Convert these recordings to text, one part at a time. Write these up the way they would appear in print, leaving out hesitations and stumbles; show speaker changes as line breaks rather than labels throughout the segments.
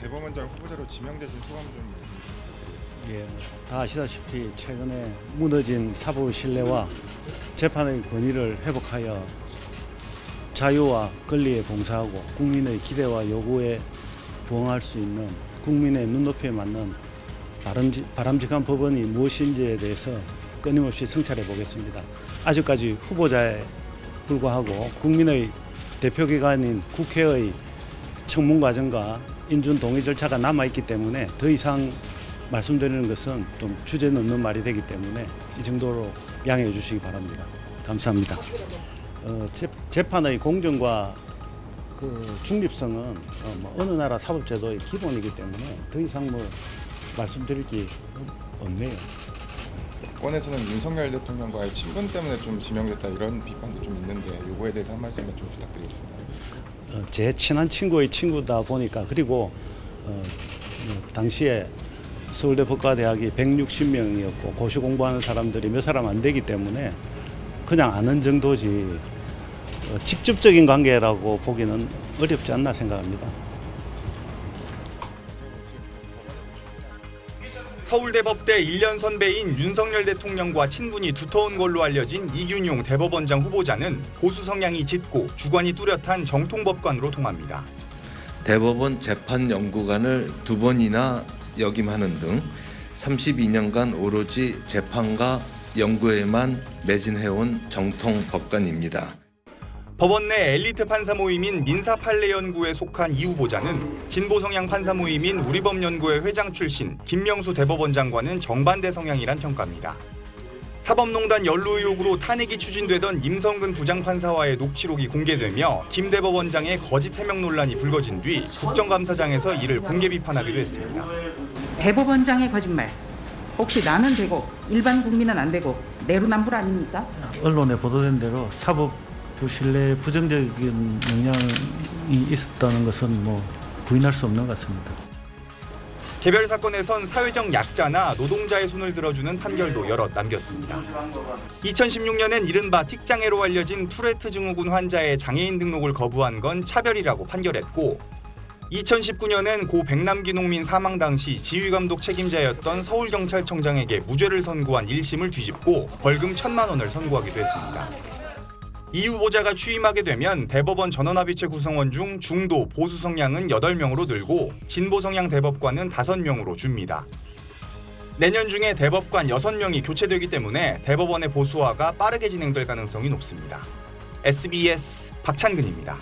대법원장 후보자로 지명되신 소감 좀 말씀 부탁드리겠습니다.
예, 다 아시다시피 최근에 무너진 사법 신뢰와 재판의 권위를 회복하여 자유와 권리에 봉사하고 국민의 기대와 요구에 부응할 수 있는 국민의 눈높이에 맞는 바람직한 법원이 무엇인지에 대해서 끊임없이 성찰해 보겠습니다. 아직까지 후보자에 불과하고 국민의 대표기관인 국회의 청문 과정과 인준 동의 절차가 남아있기 때문에 더 이상 말씀드리는 것은 좀 주제넘는 말이 되기 때문에 이 정도로 양해해 주시기 바랍니다. 감사합니다. 재판의 공정과 중립성은 어느 나라 사법제도의 기본이기 때문에 더 이상 말씀드릴 게 없네요.
여권에서는 윤석열 대통령과의 친분 때문에 좀 지명됐다 이런 비판도 좀 있는데 이거에 대해서 한 말씀 좀 부탁드리겠습니다.
제 친한 친구의 친구다 보니까 그리고 당시에 서울대 법과대학이 160명이었고 고시 공부하는 사람들이 몇 사람 안 되기 때문에 그냥 아는 정도지 직접적인 관계라고 보기는 어렵지 않나 생각합니다.
서울대법대 1년 선배인 윤석열 대통령과 친분이 두터운 걸로 알려진 이균용 대법원장 후보자는 보수 성향이 짙고 주관이 뚜렷한 정통법관으로 통합니다.
대법원 재판연구관을 2번이나 역임하는 등 32년간 오로지 재판과 연구에만 매진해온 정통법관입니다.
법원 내 엘리트 판사 모임인 민사판례연구에 속한 이 후보자는 진보 성향 판사 모임인 우리법연구회 회장 출신 김명수 대법원장과는 정반대 성향이란 평가입니다. 사법농단 연루 의혹으로 탄핵이 추진되던 임성근 부장판사와의 녹취록이 공개되며 김 대법원장의 거짓 해명 논란이 불거진 뒤 국정감사장에서 이를 공개 비판하기도 했습니다.
대법원장의 거짓말. 혹시 나는 되고 일반 국민은 안 되고 내로남불 아닙니까?
언론에 보도된 대로 사법 신뢰에 부정적인 영향이 있었다는 것은 부인할 수 없는 것 같습니다.
개별 사건에선 사회적 약자나 노동자의 손을 들어주는 판결도 여럿 남겼습니다. 2016년엔 이른바 틱장애로 알려진 투레트 증후군 환자의 장애인 등록을 거부한 건 차별이라고 판결했고 2019년엔 고 백남기 농민 사망 당시 지휘감독 책임자였던 서울경찰청장에게 무죄를 선고한 1심을 뒤집고 벌금 1,000만 원을 선고하기도 했습니다. 이 후보자가 취임하게 되면 대법원 전원합의체 구성원 중 중도 보수 성향은 8명으로 늘고 진보 성향 대법관은 5명으로 줍니다. 내년 중에 대법관 6명이 교체되기 때문에 대법원의 보수화가 빠르게 진행될 가능성이 높습니다. SBS 박찬근입니다.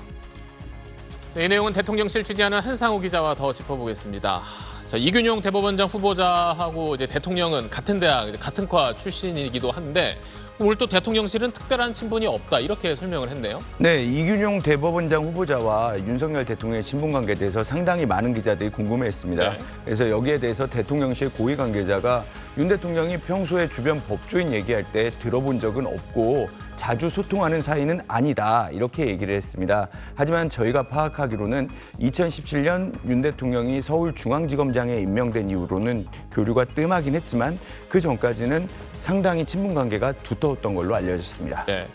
네, 이 내용은 대통령실 취재하는 한상호 기자와 더 짚어보겠습니다. 자, 이균용 대법원장 후보자하고 이제 대통령은 같은 대학, 같은 과 출신이기도 한데 오늘 또 대통령실은 특별한 친분이 없다 이렇게 설명을 했네요.
네, 이균용 대법원장 후보자와 윤석열 대통령의 친분 관계에 대해서 상당히 많은 기자들이 궁금해했습니다.
네.
그래서 여기에 대해서 대통령실 고위 관계자가 윤 대통령이 평소에 주변 법조인 얘기할 때 들어본 적은 없고 자주 소통하는 사이는 아니다 이렇게 얘기를 했습니다. 하지만 저희가 파악하기로는 2017년 윤 대통령이 서울중앙지검장에 임명된 이후로는 교류가 뜸하긴 했지만 그 전까지는 상당히 친분 관계가 두터웠던 걸로 알려졌습니다.
네,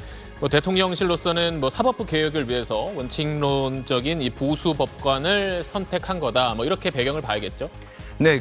대통령실로서는 사법부 개혁을 위해서 원칙론적인 이 보수 법관을 선택한 거다. 이렇게 배경을 봐야겠죠.
네,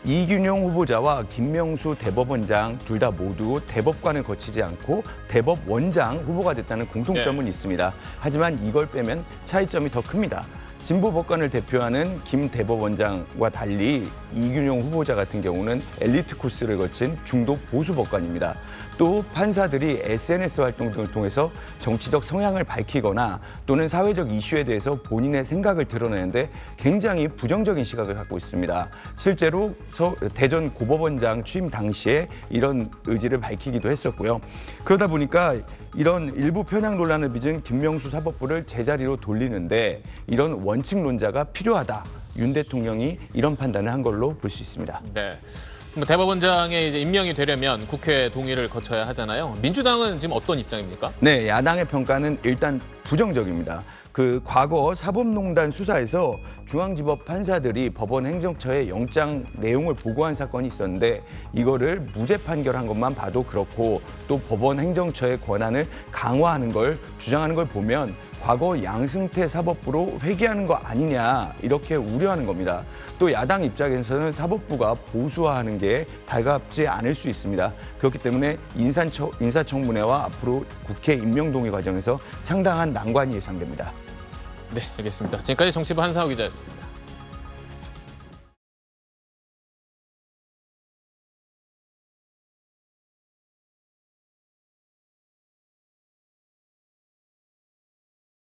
이균용 후보자와 김명수 대법원장 둘 다 모두 대법관을 거치지 않고 대법원장 후보가 됐다는 공통점은 있습니다. 하지만 이걸 빼면 차이점이 더 큽니다. 진보 법관을 대표하는 김 대법원장과 달리 이균용 후보자 같은 경우는 엘리트 코스를 거친 중도 보수 법관입니다. 또 판사들이 SNS 활동 등을 통해서 정치적 성향을 밝히거나 또는 사회적 이슈에 대해서 본인의 생각을 드러내는데 굉장히 부정적인 시각을 갖고 있습니다. 실제로 대전 고법원장 취임 당시에 이런 의지를 밝히기도 했었고요. 그러다 보니까 이런 일부 편향 논란을 빚은 김명수 사법부를 제자리로 돌리는데 이런 원칙론자가 필요하다. 윤 대통령이 이런 판단을 한 걸로 볼 수 있습니다.
네. 대법원장에 이제 임명이 되려면 국회 동의를 거쳐야 하잖아요. 민주당은 지금 어떤 입장입니까?
네, 야당의 평가는 일단 부정적입니다. 과거 사법농단 수사에서 중앙지법 판사들이 법원 행정처에 영장 내용을 보고한 사건이 있었는데 이거를 무죄 판결한 것만 봐도 그렇고 또 법원 행정처의 권한을 강화하는 걸 주장하는 걸 보면 과거 양승태 사법부로 회귀하는 거 아니냐 이렇게 우려하는 겁니다. 또 야당 입장에서는 사법부가 보수화하는 게 달갑지 않을 수 있습니다. 그렇기 때문에 인사청문회와 앞으로 국회 임명동의 과정에서 상당한 난관이 예상됩니다.
네, 알겠습니다. 지금까지 정치부 한상호 기자였습니다.